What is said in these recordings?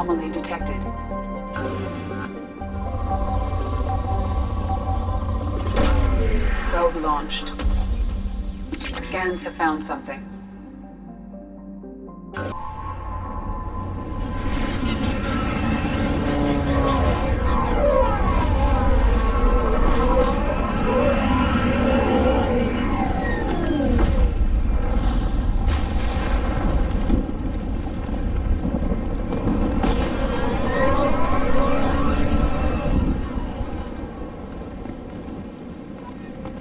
Anomaly detected. Probe launched. Scans have found something.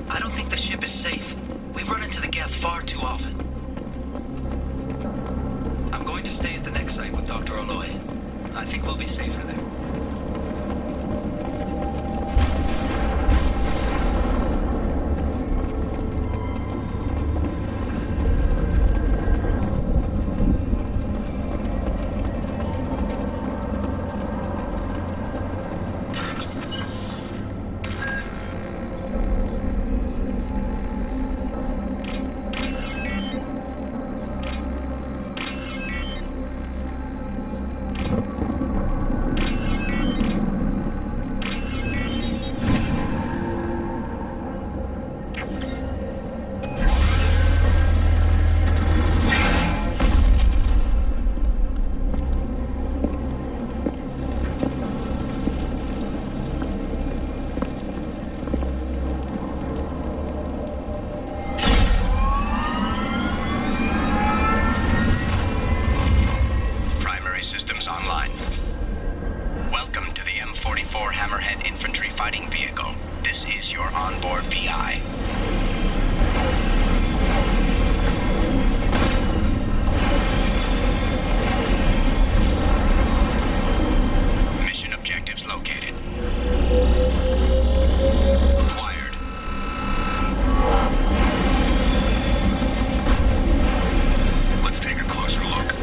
I don't think the ship is safe. We've run into the geth far too often. I'm going to stay at the next site with Dr. Aloy. I think we'll be safer there. Systems online. Welcome to the M44 Hammerhead infantry fighting vehicle. This is your onboard VI. Mission objectives located. Acquired. Let's take a closer look.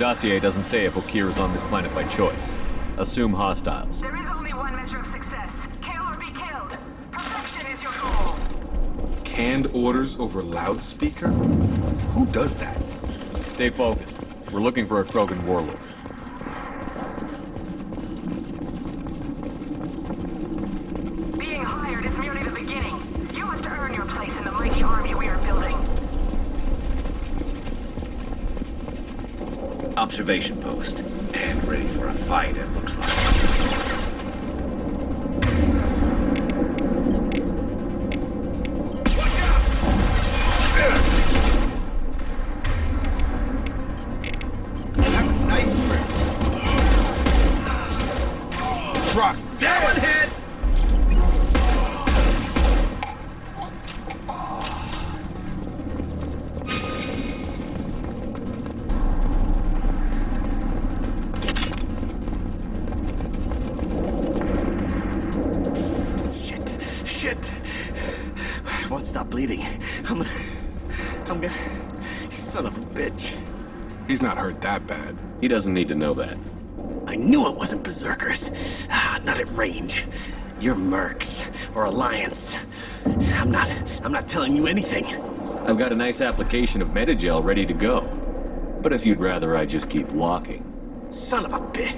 dossier doesn't say if Okeer is on this planet by choice. Assume hostiles. There is only one measure of success. Kill or be killed. Perfection is your goal. Canned orders over loudspeaker? Who does that? Stay focused. We're looking for a Krogan warlord. Being hired is merely the beginning. You must earn your place in the mighty army we are building. Observation post. And ready for a fight, it looks like. Rock. Hammerhead! Shit. I won't stop bleeding. I'm gonna... Son of a bitch. He's not hurt that bad. He doesn't need to know that. I knew it wasn't berserkers. Not at range. You're mercs or Alliance. I'm not telling you anything. I've got a nice application of Metagel ready to go. But if you'd rather I just keep walking. Son of a bitch.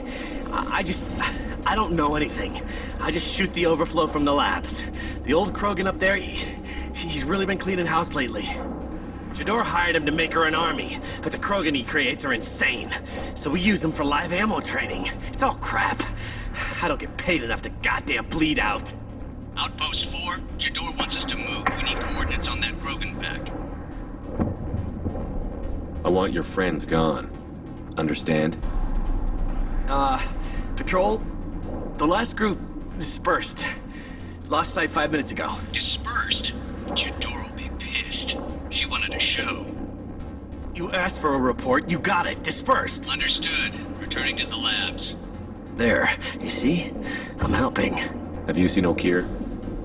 I don't know anything. I just shoot the overflow from the labs. The old Krogan up there, he's really been cleaning house lately. Jador hired him to make her an army, but the Krogan he creates are insane. So we use them for live ammo training. It's all crap. I don't get paid enough to goddamn bleed out. Outpost 4, Jador wants us to move. We need coordinates on that Krogan pack. I want your friends gone. Understand? Patrol? The last group dispersed. Lost sight 5 minutes ago. Dispersed? Jador will be pissed. She wanted a show. You asked for a report, you got it. Dispersed. Understood. Returning to the labs. There, you see? I'm helping. Have you seen Okeer?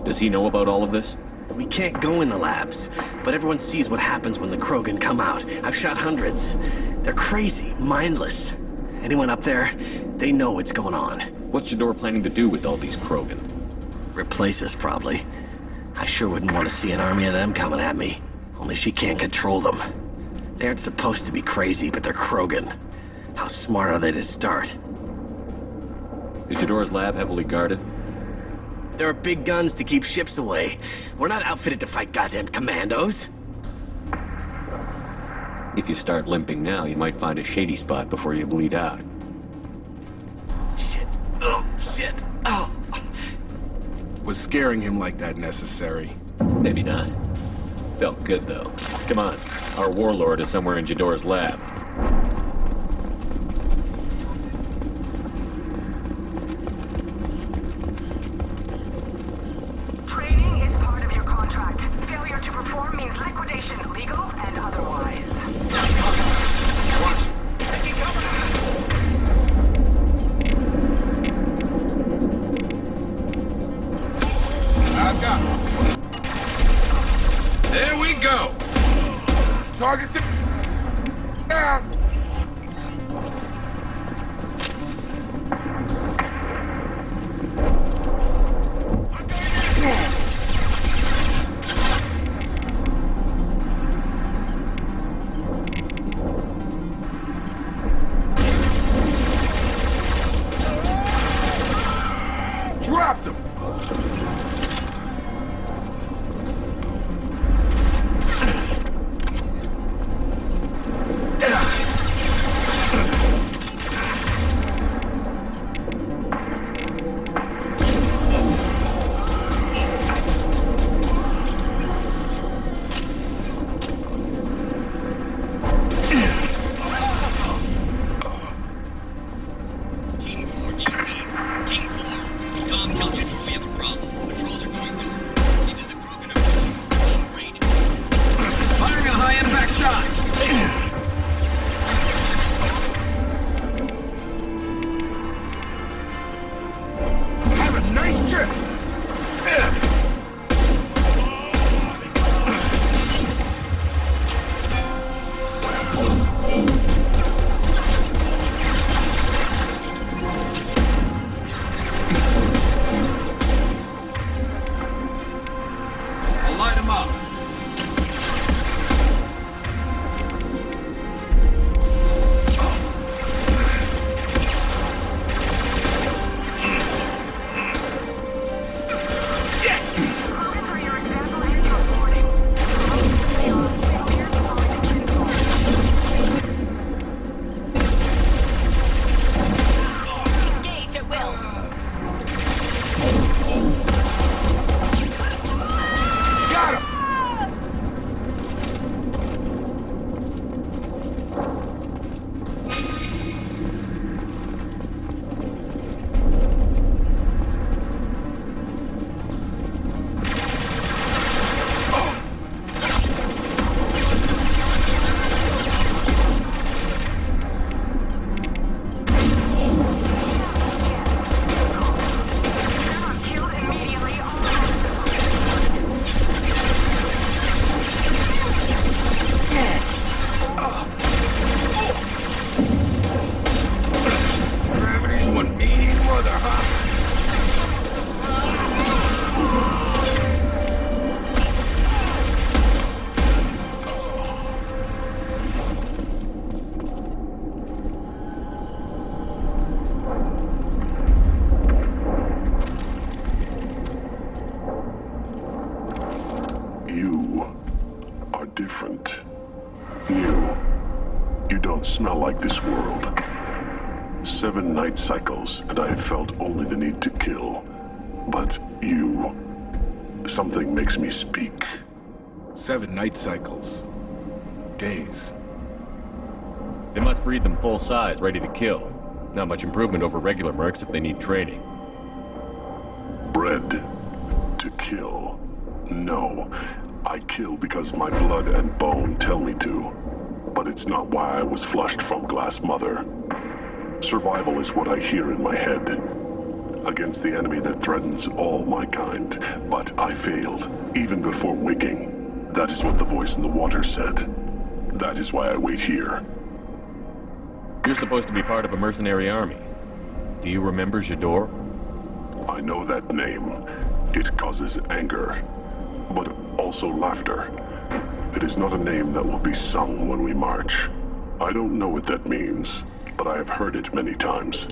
Does he know about all of this? We can't go in the labs, but everyone sees what happens when the Krogan come out. I've shot hundreds. They're crazy, mindless. Anyone up there, they know what's going on. What's Jador planning to do with all these Krogan? Replace us, probably. I sure wouldn't want to see an army of them coming at me. Only she can't control them. They aren't supposed to be crazy, but they're Krogan. How smart are they to start? Is Jador's lab heavily guarded? There are big guns to keep ships away. We're not outfitted to fight goddamn commandos. If you start limping now, you might find a shady spot before you bleed out. Shit. Oh, shit. Oh. Was scaring him like that necessary? Maybe not. Felt good, though. Come on. Our warlord is somewhere in Jador's lab. Training is part of your contract. Failure to perform means liquidation, legal and otherwise. I've got him. There we go! Target down. Dropped him. smell like this world. 7 night cycles, and I have felt only the need to kill. But you... something makes me speak. 7 night cycles. Days. They must breed them full size, ready to kill. Not much improvement over regular mercs if they need training. Bred to kill. No. I kill because my blood and bone tell me to. But it's not why I was flushed from Glass Mother. Survival is what I hear in my head. Against the enemy that threatens all my kind. But I failed, even before waking. That is what the voice in the water said. That is why I wait here. You're supposed to be part of a mercenary army. Do you remember Jador? I know that name. It causes anger, but also laughter. It is not a name that will be sung when we march. I don't know what that means, but I have heard it many times.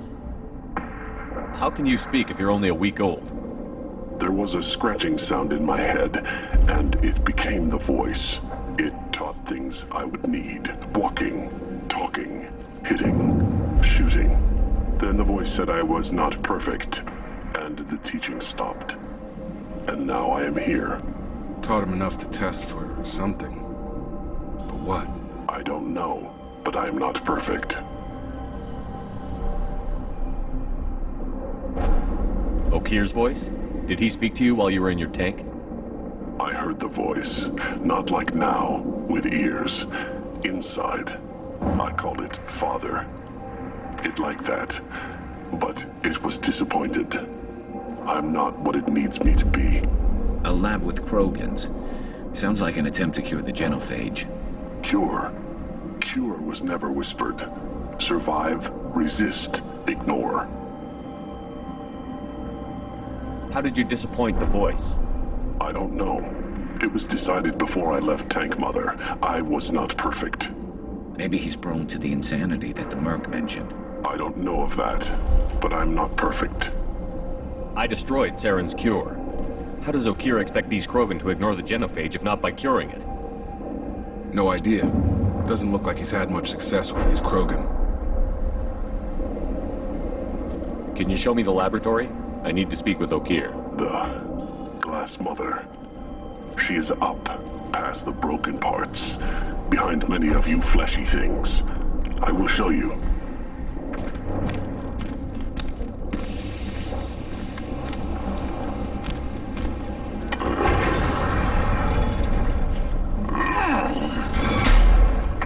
How can you speak if you're only a week old? There was a scratching sound in my head, and it became the voice. It taught things I would need. Walking, talking, hitting, shooting. Then the voice said I was not perfect, and the teaching stopped. And now I am here. Taught him enough to test for something. But what? I don't know, but I am not perfect. Okeer's voice? Did he speak to you while you were in your tank? I heard the voice, not like now, with ears, inside. I called it Father. It like that, but it was disappointed. I'm not what it needs me to be. A lab with Krogans. Sounds like an attempt to cure the genophage. Cure. Cure was never whispered. Survive, resist, ignore. How did you disappoint the voice? I don't know. It was decided before I left Tank Mother. I was not perfect. Maybe he's prone to the insanity that the Merc mentioned. I don't know of that, but I'm not perfect. I destroyed Saren's cure. How does Okeer expect these Krogan to ignore the genophage if not by curing it? No idea. Doesn't look like he's had much success with these Krogan. Can you show me the laboratory? I need to speak with Okeer. The Glass Mother. She is up, past the broken parts, behind many of you fleshy things. I will show you.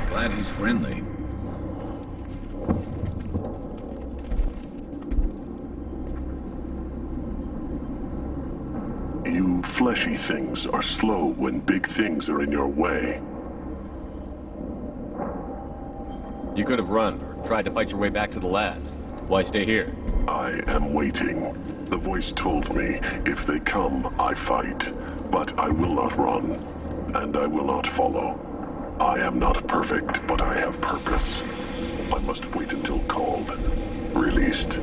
Glad he's friendly. You fleshy things are slow when big things are in your way. You could have run or tried to fight your way back to the labs. Why stay here? I am waiting. The voice told me, if they come, I fight. But I will not run, and I will not follow. I am not perfect, but I have purpose. I must wait until called, released.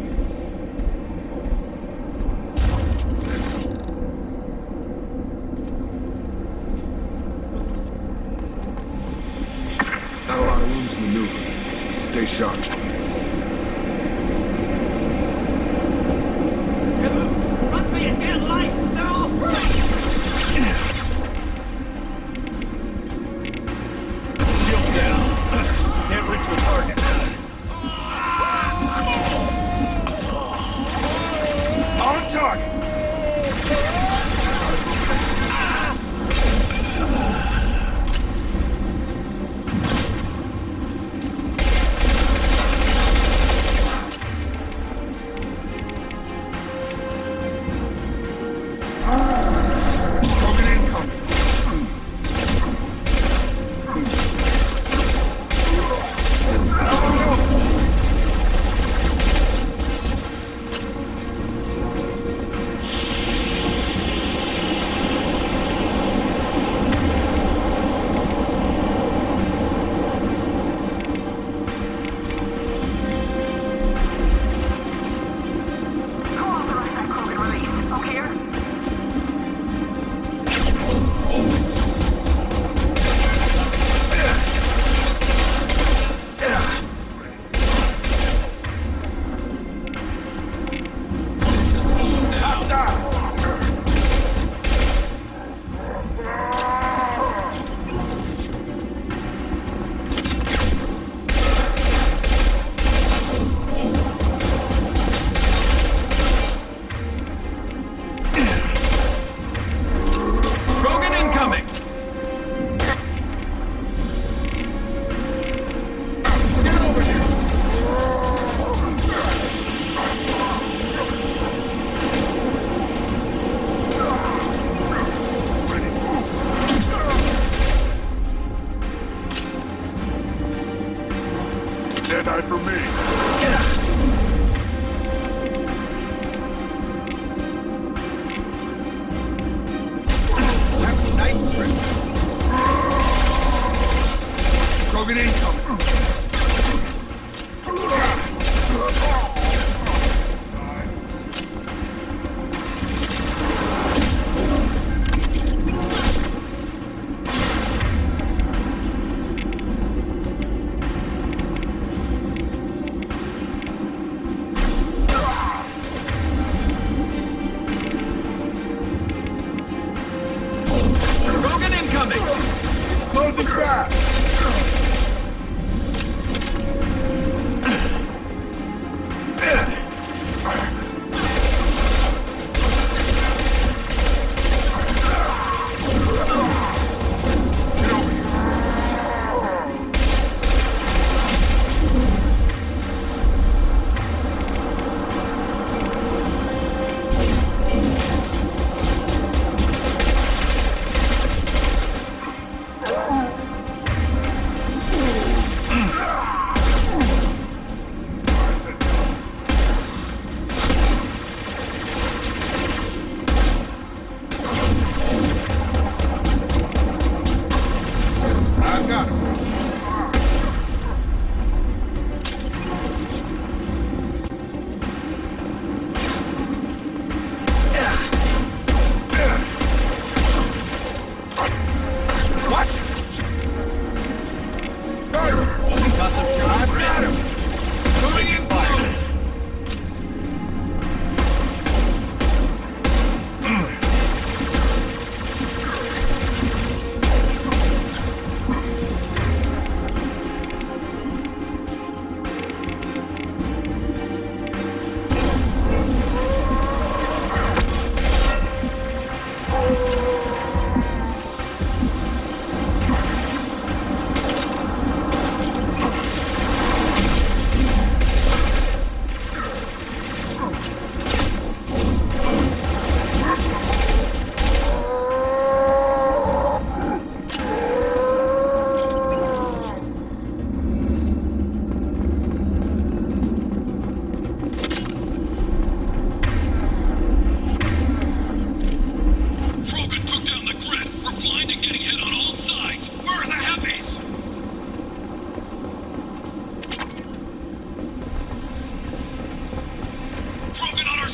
Not a lot of room to maneuver. Stay sharp. Must be a dead light! They're all free! Shield down. Can't reach the target. On target!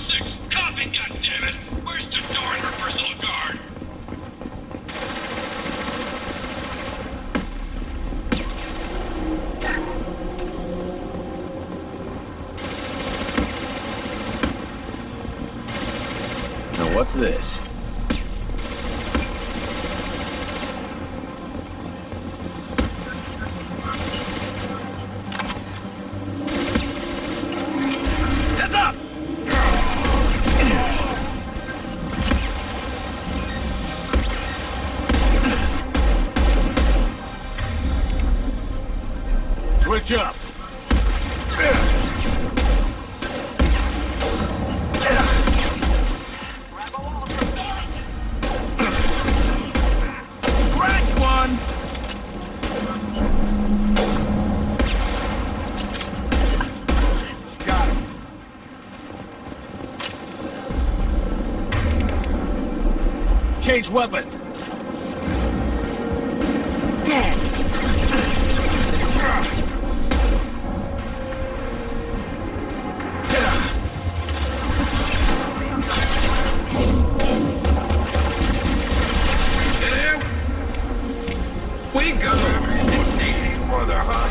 6, copy, goddammit! Where's Jador and her personal guard? Now what's this? Heads up! Switch up! Scratch one! Got him. Change weapon! Here we go! 16, mother, huh?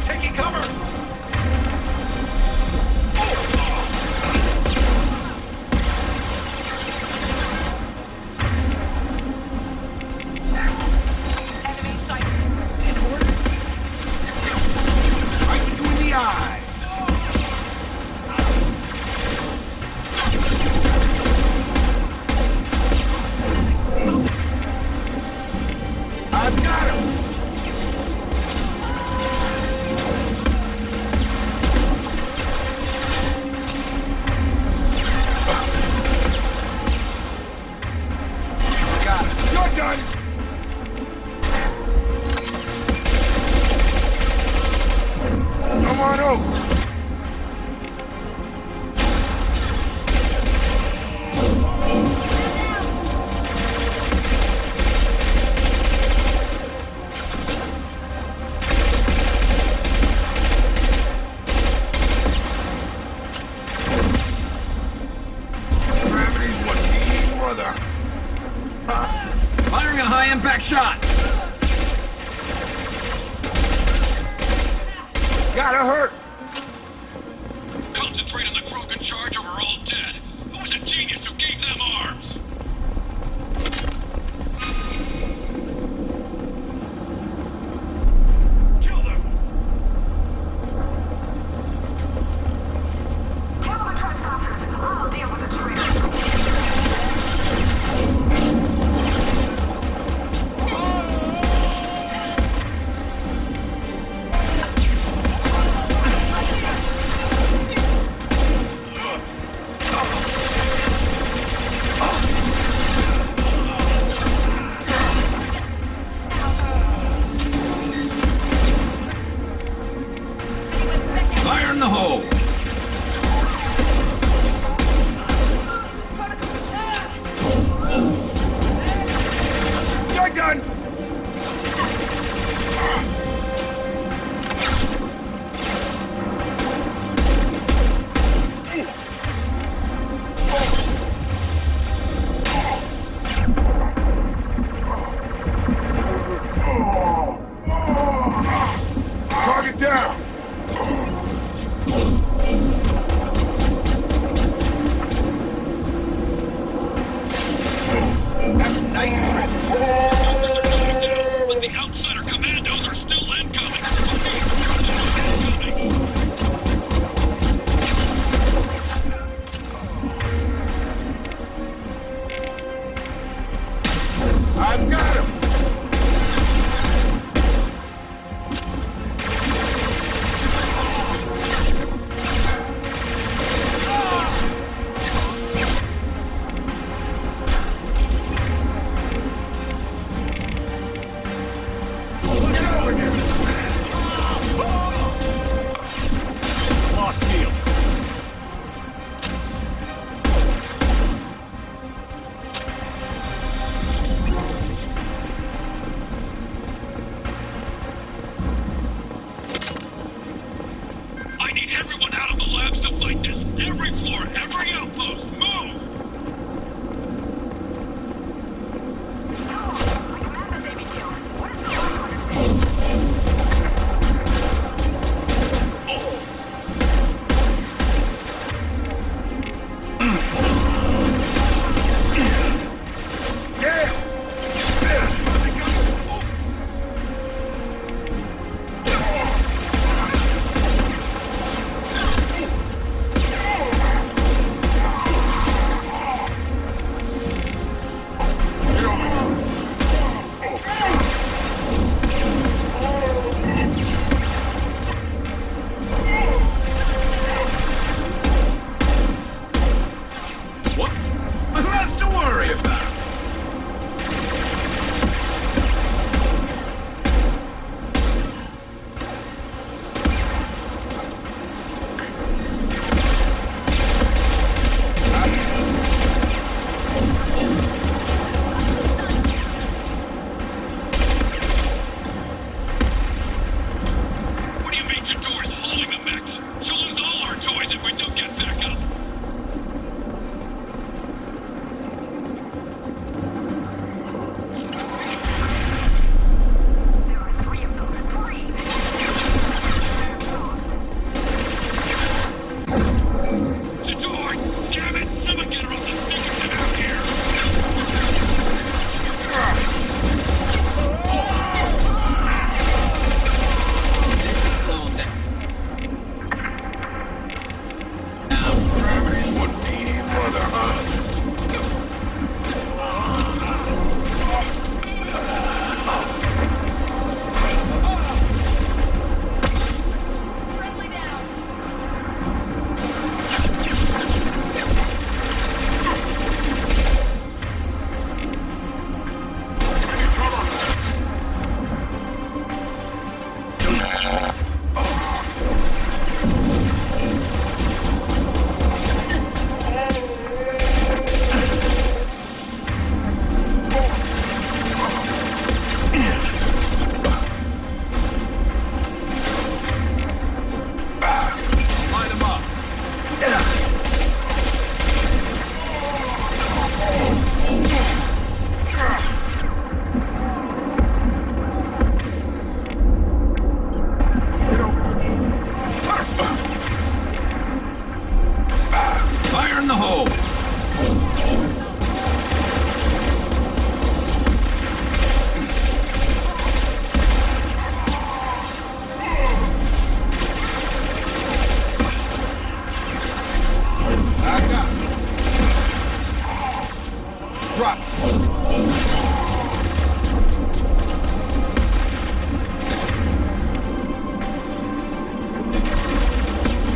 Taking cover! Right between the eyes. I've got him. Got him. You're done. Come on over. Gravity's what he mother. Firing a high-impact shot! Gotta hurt. Concentrate on the Krogan charge or we're all dead. Who was a genius who gave them arms? Kill them! Kill the trespassers. I'll deal with the traitors. Fire in the hole! You're done. Target down. That's a nice trick. Officers are going down, but the outsider commandos are still incoming! I've got him.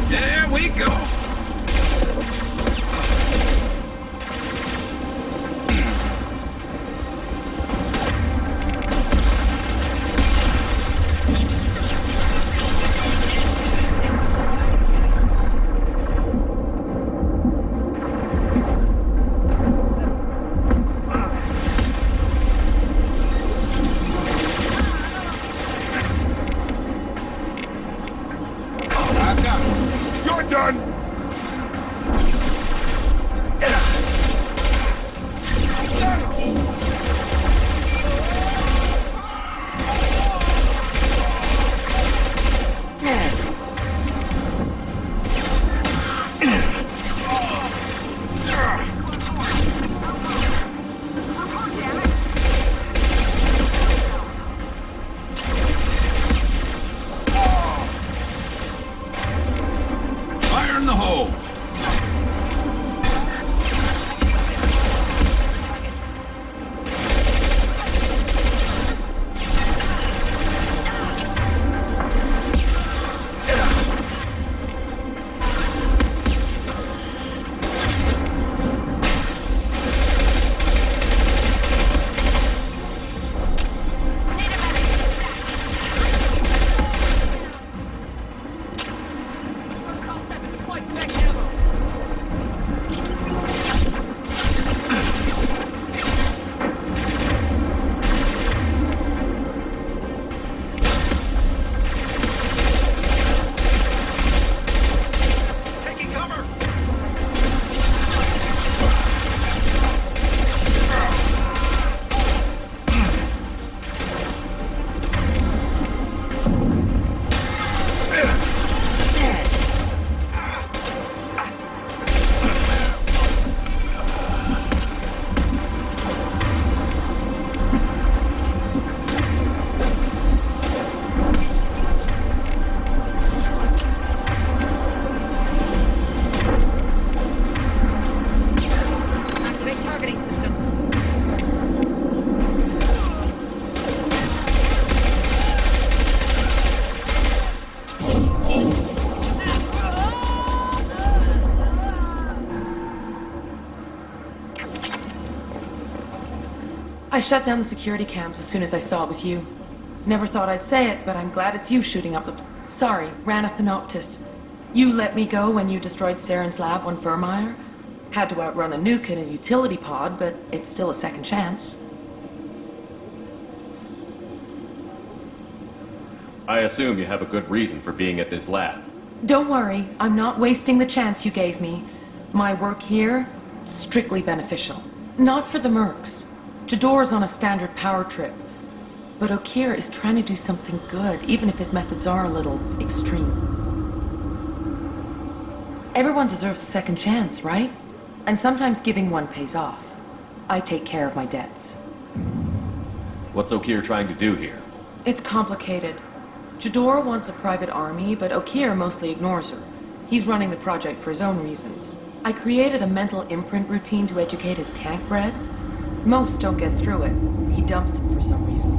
There we go. You're done! Fire in the hole. Taking cover. Activate targeting systems. I shut down the security cams as soon as I saw it was you. Never thought I'd say it, but I'm glad it's you shooting up the... Sorry, Ranathanoptis. You let me go when you destroyed Saren's lab on Vermeer. Had to outrun a nuke in a utility pod, but it's still a second chance. I assume you have a good reason for being at this lab. Don't worry, I'm not wasting the chance you gave me. My work here, strictly beneficial. Not for the mercs. Jador's on a standard power trip. But Okeer is trying to do something good, even if his methods are a little extreme. Everyone deserves a second chance, right? And sometimes giving one pays off. I take care of my debts. What's Okeer trying to do here? It's complicated. Jador wants a private army, but Okeer mostly ignores her. He's running the project for his own reasons. I created a mental imprint routine to educate his tank bred. Most don't get through it. He dumps them for some reason.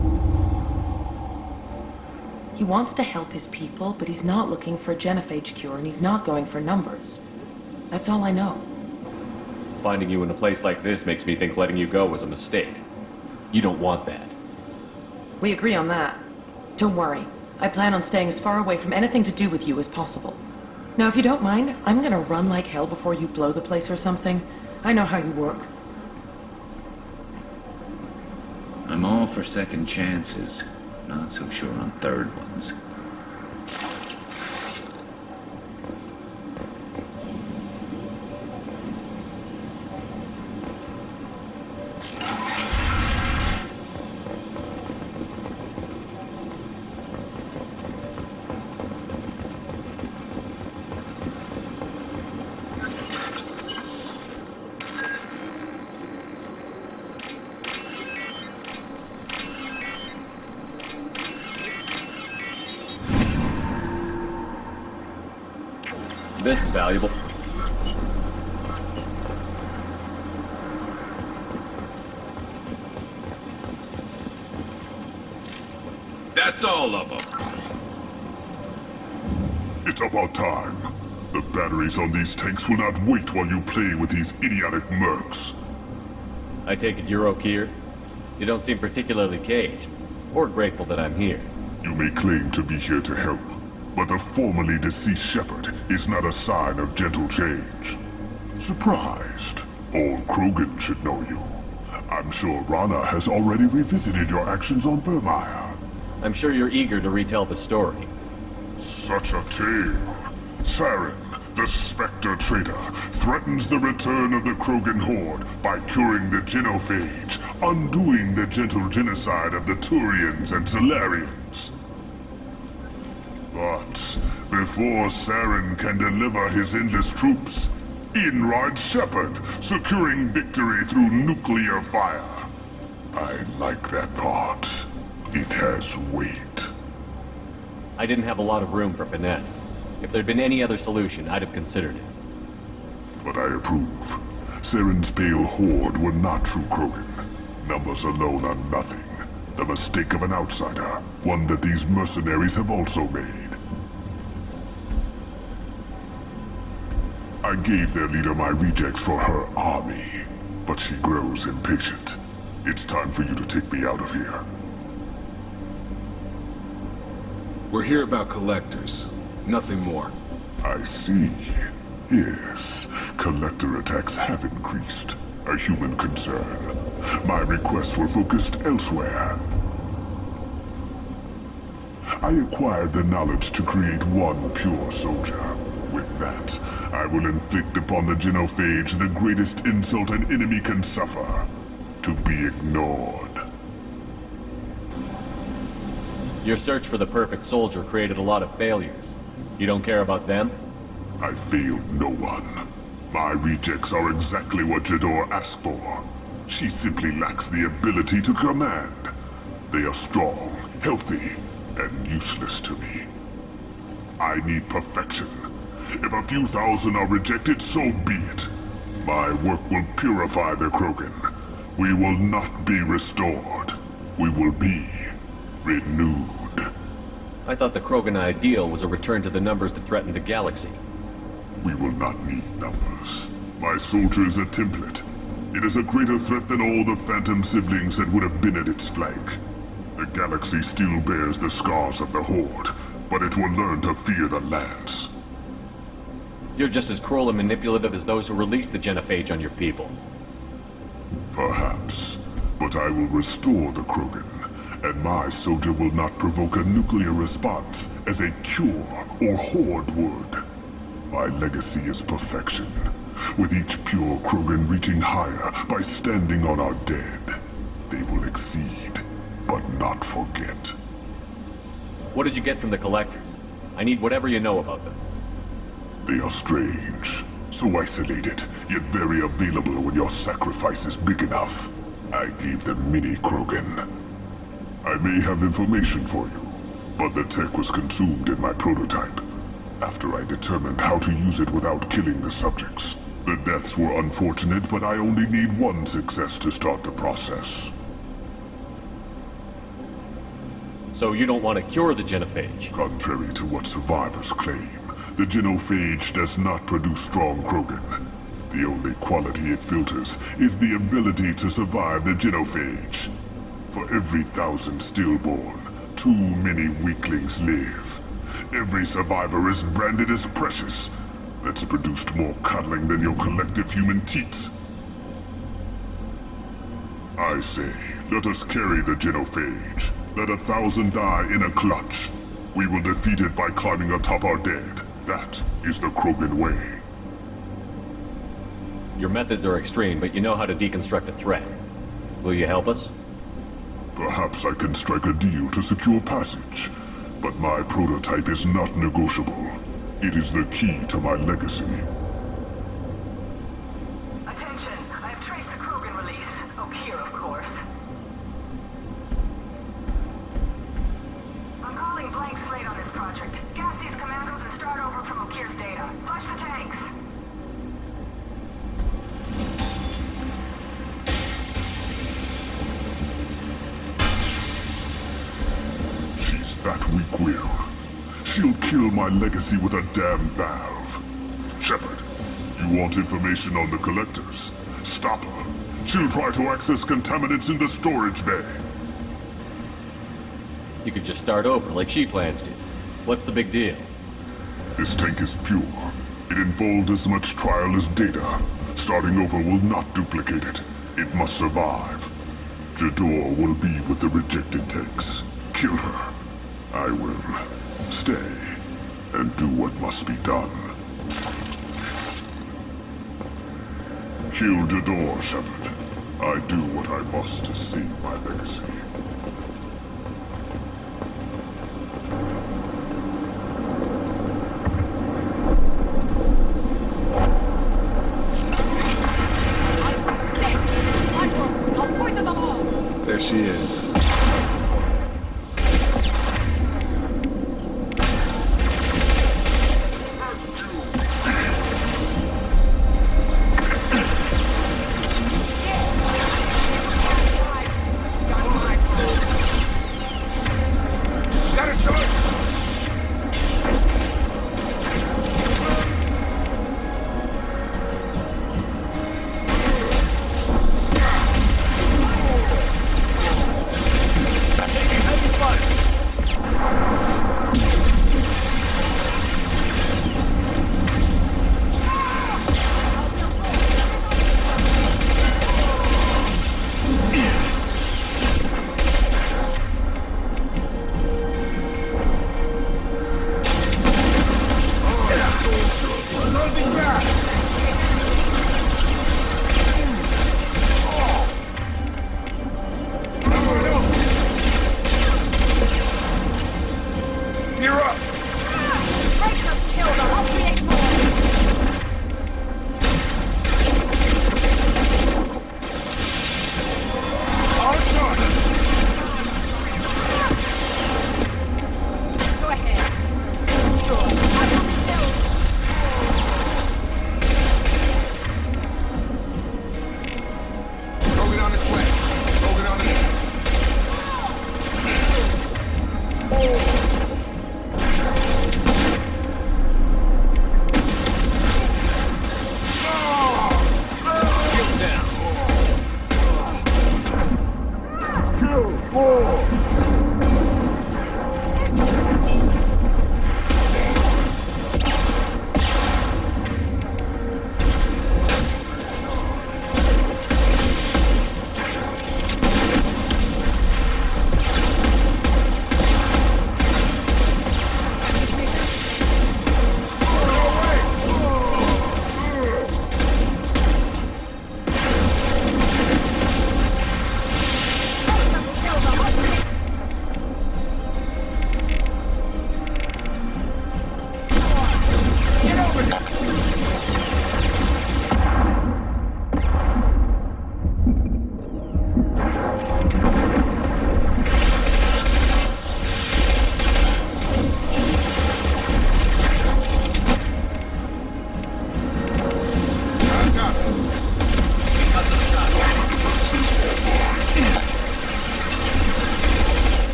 He wants to help his people, but he's not looking for a genophage cure, and he's not going for numbers. That's all I know. Finding you in a place like this makes me think letting you go was a mistake. You don't want that. We agree on that. Don't worry. I plan on staying as far away from anything to do with you as possible. Now, if you don't mind, I'm gonna run like hell before you blow the place or something. I know how you work. I'm all for second chances. Not so sure on third ones. This is valuable. That's all of them. It's about time. The batteries on these tanks will not wait while you play with these idiotic mercs. I take it you're Okeer? You don't seem particularly caged, or grateful that I'm here. You may claim to be here to help, but the formerly deceased shepherd is not a sign of gentle change. Surprised? Old Krogan should know you. I'm sure Rana has already revisited your actions on Vermeer. I'm sure you're eager to retell the story. Such a tale. Saren, the Spectre traitor, threatens the return of the Krogan horde by curing the genophage, undoing the gentle genocide of the Turians and Solarians. But before Saren can deliver his endless troops, in rides Shepard, securing victory through nuclear fire. I like that part. It has weight. I didn't have a lot of room for finesse. If there'd been any other solution, I'd have considered it. But I approve. Saren's pale horde were not true Krogan. Numbers alone are nothing. The mistake of an outsider, one that these mercenaries have also made. I gave their leader my rejects for her army, but she grows impatient. It's time for you to take me out of here. We're here about collectors. Nothing more. I see. Yes, collector attacks have increased. A human concern. My requests were focused elsewhere. I acquired the knowledge to create one pure soldier. With that, I will inflict upon the genophage the greatest insult an enemy can suffer. To be ignored. Your search for the perfect soldier created a lot of failures. You don't care about them? I failed no one. My rejects are exactly what Jador asked for. She simply lacks the ability to command. They are strong, healthy, and useless to me. I need perfection. If a few thousand are rejected, so be it. My work will purify the Krogan. We will not be restored. We will be renewed. I thought the Krogan ideal was a return to the numbers that threatened the galaxy. We will not need numbers. My soldier is a template. It is a greater threat than all the Phantom siblings that would have been at its flank. The galaxy still bears the scars of the Horde, but it will learn to fear the Lance. You're just as cruel and manipulative as those who released the genophage on your people. Perhaps, but I will restore the Krogan, and my soldier will not provoke a nuclear response as a cure or Horde would. My legacy is perfection, with each pure Krogan reaching higher by standing on our dead. They will exceed, but not forget. What did you get from the collectors? I need whatever you know about them. They are strange, so isolated, yet very available when your sacrifice is big enough. I gave them mini Krogan. I may have information for you, but the tech was consumed in my prototype. After I determined how to use it without killing the subjects. The deaths were unfortunate, but I only need one success to start the process. So you don't want to cure the genophage? Contrary to what survivors claim, the genophage does not produce strong Krogan. The only quality it filters is the ability to survive the genophage. For every 1,000 stillborn, too many weaklings live. Every survivor is branded as precious. That's produced more cuddling than your collective human teats. I say, let us carry the genophage. Let 1,000 die in a clutch. We will defeat it by climbing atop our dead. That is the Krogan way. Your methods are extreme, but you know how to deconstruct a threat. Will you help us? Perhaps I can strike a deal to secure passage. But my prototype is not negotiable. It is the key to my legacy. Attention! I have traced the Krogan release. Okeer, of course. I'm calling blank slate on this project. Gas these commandos and start over from Okeer's data. Flush the tanks! She That weak will. She'll kill my legacy with a damn valve. Shepard, you want information on the collectors? Stop her. She'll try to access contaminants in the storage bay. You could just start over, like she plans to. What's the big deal? This tank is pure. It involved as much trial as data. Starting over will not duplicate it. It must survive. Jador will be with the rejected tanks. Kill her. I will stay and do what must be done. Kill Jador, Shepard. I do what I must to save my legacy. There she is.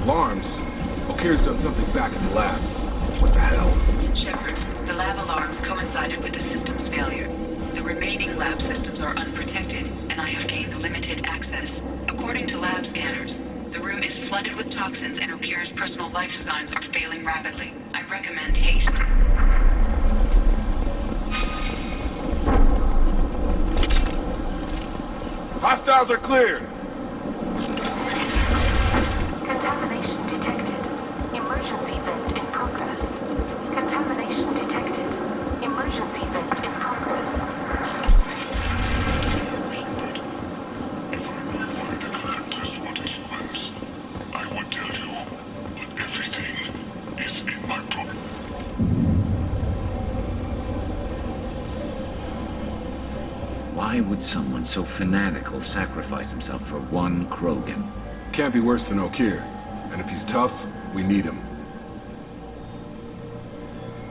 Alarms? Okeer's done something back in the lab. What the hell? Shepard, the lab alarms coincided with the system's failure. The remaining lab systems are unprotected, and I have gained limited access. According to lab scanners, the room is flooded with toxins and Okeer's personal life signs are failing rapidly. I recommend haste. Hostiles are cleared! Contamination detected. Emergency vent in progress. Contamination detected. Emergency vent in progress. I would tell you, but everything is in my program. Why would someone so fanatical sacrifice himself for one Krogan? Can't be worse than Okeer. And if he's tough, we need him.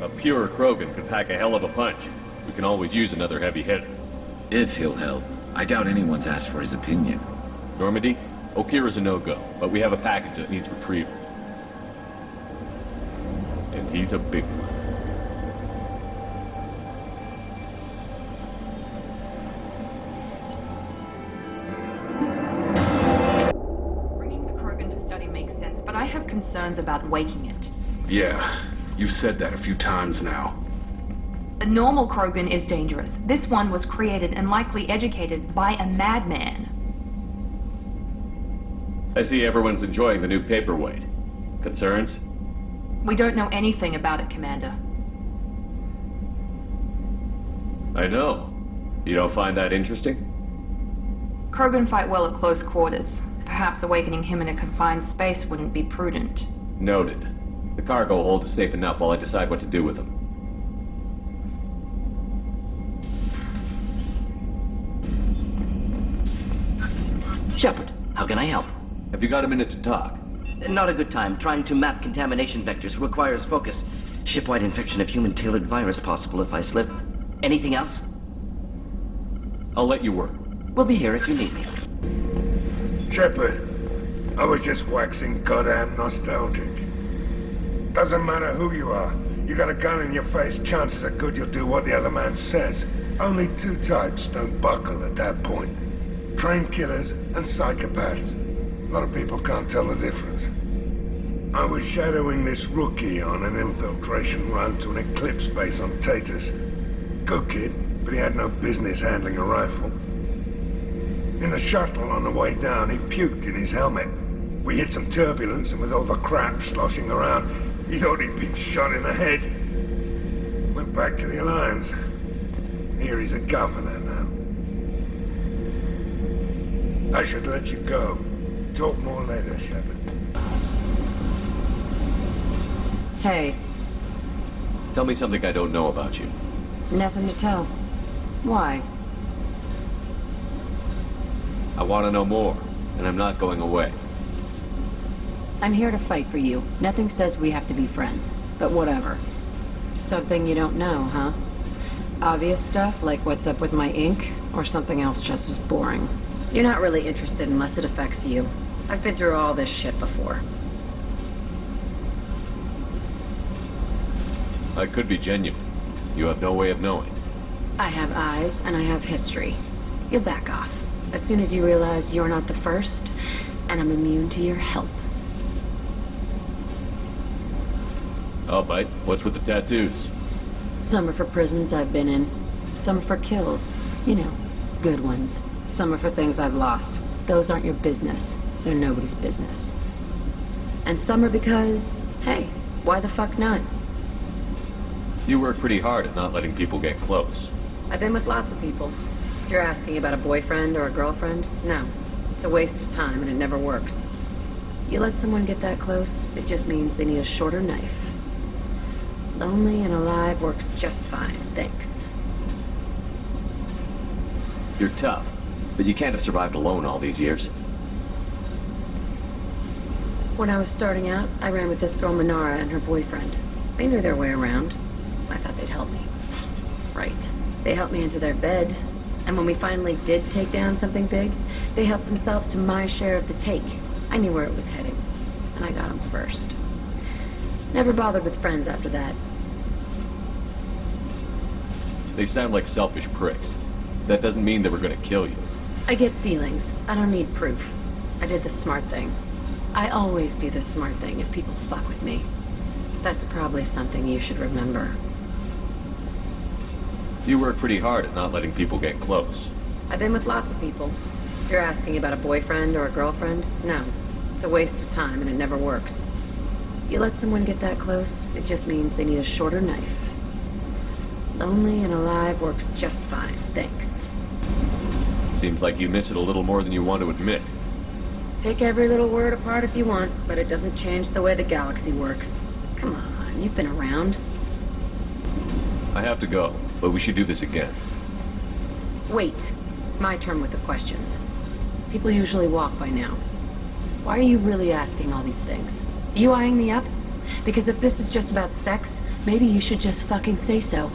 A pure Krogan could pack a hell of a punch. We can always use another heavy hitter. If he'll help. I doubt anyone's asked for his opinion. Normandy, Okeer is a no-go, but we have a package that needs retrieval. And he's a big one. Bringing the Krogan for study makes sense, but I have concerns about waking it. Yeah, you've said that a few times now. A normal Krogan is dangerous. This one was created and likely educated by a madman. I see everyone's enjoying the new paperweight. Concerns? We don't know anything about it, Commander. I know. You don't find that interesting? Krogan fight well at close quarters. Perhaps awakening him in a confined space wouldn't be prudent. Noted. The cargo hold is safe enough while I decide what to do with him. Shepard, how can I help? Have you got a minute to talk? Not a good time. Trying to map contamination vectors requires focus. Shipwide infection of human-tailored virus possible if I slip. Anything else? I'll let you work. We'll be here if you need me. Shepard, I was just waxing goddamn nostalgic. Doesn't matter who you are. You got a gun in your face, chances are good you'll do what the other man says. Only two types don't buckle at that point. Trained killers and psychopaths. A lot of people can't tell the difference. I was shadowing this rookie on an infiltration run to an Eclipse base on Tatus. Good kid, but he had no business handling a rifle. In the shuttle on the way down, he puked in his helmet. We hit some turbulence, and with all the crap sloshing around, he thought he'd been shot in the head. Went back to the Alliance. Here he's a governor now. I should let you go. Talk more later, Shepard. Hey. Tell me something I don't know about you. Nothing to tell. Why? I want to know more, and I'm not going away. I'm here to fight for you. Nothing says we have to be friends, but whatever. Something you don't know, huh? Obvious stuff, like what's up with my ink, or something else just as boring. You're not really interested unless it affects you. I've been through all this shit before. I could be genuine. You have no way of knowing. I have eyes, and I have history. You'll back off. As soon as you realize you're not the first, and I'm immune to your help. I'll bite. What's with the tattoos? Some are for prisons I've been in. Some are for kills. You know, good ones. Some are for things I've lost. Those aren't your business. They're nobody's business. And some are because, hey, why the fuck not? You work pretty hard at not letting people get close. I've been with lots of people. If you're asking about a boyfriend or a girlfriend, no. It's a waste of time and it never works. You let someone get that close, it just means they need a shorter knife. Lonely and alive works just fine, thanks. You're tough, but you can't have survived alone all these years. When I was starting out, I ran with this girl Minara and her boyfriend. They knew their way around. I thought they'd help me. Right. They helped me into their bed. And when we finally did take down something big, they helped themselves to my share of the take. I knew where it was heading. And I got them first. Never bothered with friends after that. They sound like selfish pricks. That doesn't mean they were gonna kill you. I get feelings. I don't need proof. I did the smart thing. I always do the smart thing if people fuck with me. That's probably something you should remember. You work pretty hard at not letting people get close. I've been with lots of people. If you're asking about a boyfriend or a girlfriend, no. It's a waste of time and it never works. You let someone get that close, it just means they need a shorter knife. Lonely and alive works just fine, thanks. Seems like you miss it a little more than you want to admit. Pick every little word apart if you want, but it doesn't change the way the galaxy works. Come on, you've been around. I have to go, but we should do this again. Wait. My turn with the questions. People usually walk by now. Why are you really asking all these things? Are you eyeing me up? Because if this is just about sex, maybe you should just fucking say so.